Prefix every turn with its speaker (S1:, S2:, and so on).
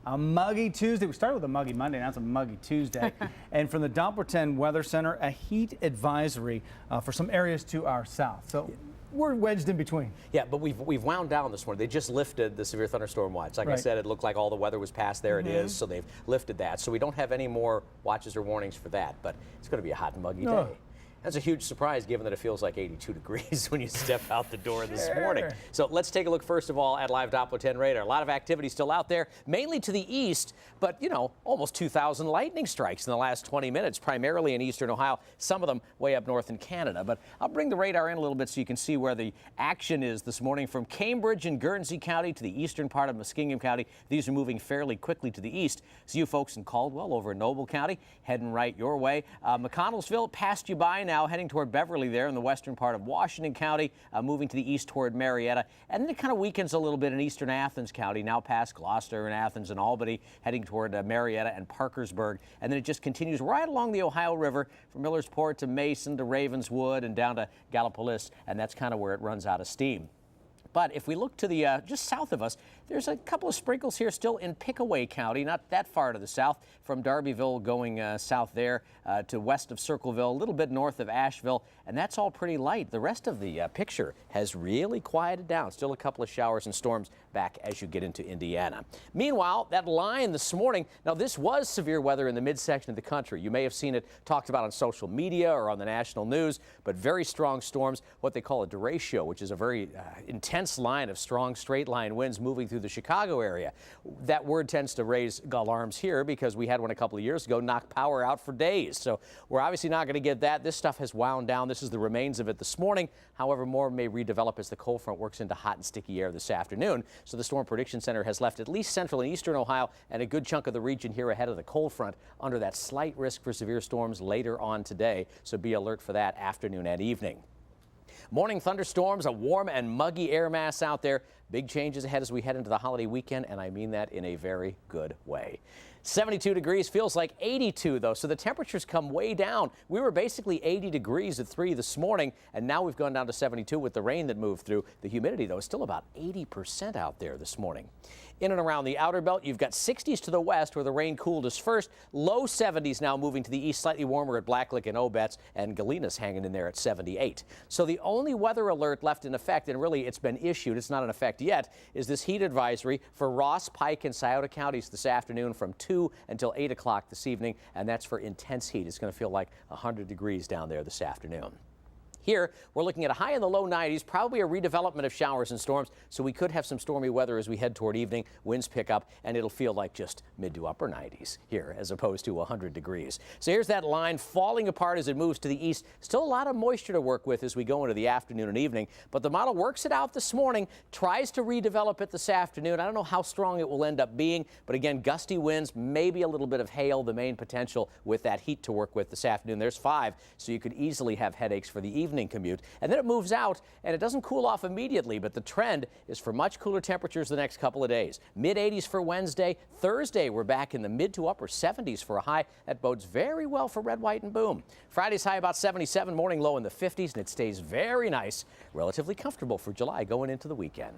S1: A muggy Tuesday. We started with a muggy Monday, now it's a muggy Tuesday. And from the Doppler 10 Weather Center, a heat advisory for some areas to our south. So we're wedged in between.
S2: Yeah, but we've wound down this morning. They just lifted the severe thunderstorm watch. Like I said, it looked like all the weather was past. There it is. So they've lifted that. So we don't have any more watches or warnings for that. But it's going to be a hot and muggy day. That's a huge surprise given that it feels like 82 degrees when you step out the door this morning. So let's take a look first of all at live Doppler 10 radar. A lot of activity still out there, mainly to the east, but you know, almost 2,000 lightning strikes in the last 20 minutes, primarily in eastern Ohio, some of them way up north in Canada. But I'll bring the radar in a little bit so you can see where the action is this morning from Cambridge and Guernsey County to the eastern part of Muskingum County. These are moving fairly quickly to the east. So you folks in Caldwell over in Noble County heading right your way. McConnellsville passed you by now, heading toward Beverly there in the western part of Washington County, moving to the east toward Marietta. And then it kind of weakens a little bit in eastern Athens County, now past Gloucester and Athens and Albany, heading toward Marietta and Parkersburg. And then it just continues right along the Ohio River from Millersport to Mason to Ravenswood and down to Gallipolis. And that's kind of where it runs out of steam. But if we look to the just south of us, there's a couple of sprinkles here still in Pickaway County, not that far to the south, from Darbyville going south there to west of Circleville, a little bit north of Asheville, and that's all pretty light. The rest of the picture has really quieted down. Still a couple of showers and storms back as you get into Indiana. Meanwhile, that line this morning, now this was severe weather in the midsection of the country. You may have seen it talked about on social media or on the national news, but very strong storms, what they call a derecho, which is a very intense line of strong straight line winds moving through the Chicago area. That word tends to raise alarms here because we had one a couple of years ago, knock power out for days. So we're obviously not going to get that. This stuff has wound down. This is the remains of it this morning. However, more may redevelop as the cold front works into hot and sticky air this afternoon. So the Storm Prediction Center has left at least central and eastern Ohio and a good chunk of the region here ahead of the cold front under that slight risk for severe storms later on today. So be alert for that afternoon and evening. Morning thunderstorms, a warm and muggy air mass out there. Big changes ahead as we head into the holiday weekend, and I mean that in a very good way. 72 degrees feels like 82, though, so the temperatures come way down. We were basically 80 degrees at 3 this morning, and now we've gone down to 72 with the rain that moved through. The humidity, though, is still about 80% out there this morning. In and around the outer belt, you've got 60s to the west where the rain cooled us first. Low 70s now moving to the east, slightly warmer at Blacklick and Obetz, and Galena's hanging in there at 78. So the only weather alert left in effect, and really it's been issued, it's not in effect yet, is this heat advisory for Ross, Pike, and Scioto counties this afternoon from 2 until 8 o'clock this evening, and that's for intense heat. It's going to feel like 100 degrees down there this afternoon. Here, we're looking at a high in the low 90s, probably a redevelopment of showers and storms, so we could have some stormy weather as we head toward evening. Winds pick up, and it'll feel like just mid to upper 90s here, as opposed to 100 degrees. So here's that line falling apart as it moves to the east. Still a lot of moisture to work with as we go into the afternoon and evening, but the model works it out this morning, tries to redevelop it this afternoon. I don't know how strong it will end up being, but again, gusty winds, maybe a little bit of hail, the main potential with that heat to work with this afternoon. There's 5, so you could easily have headaches for the evening commute. And then it moves out, and it doesn't cool off immediately, but the trend is for much cooler temperatures the next couple of days. Mid-80s for Wednesday. Thursday, we're back in the mid to upper 70s for a high. That bodes very well for red, white, and boom. Friday's high about 77, morning low in the 50s, and it stays very nice, relatively comfortable for July going into the weekend.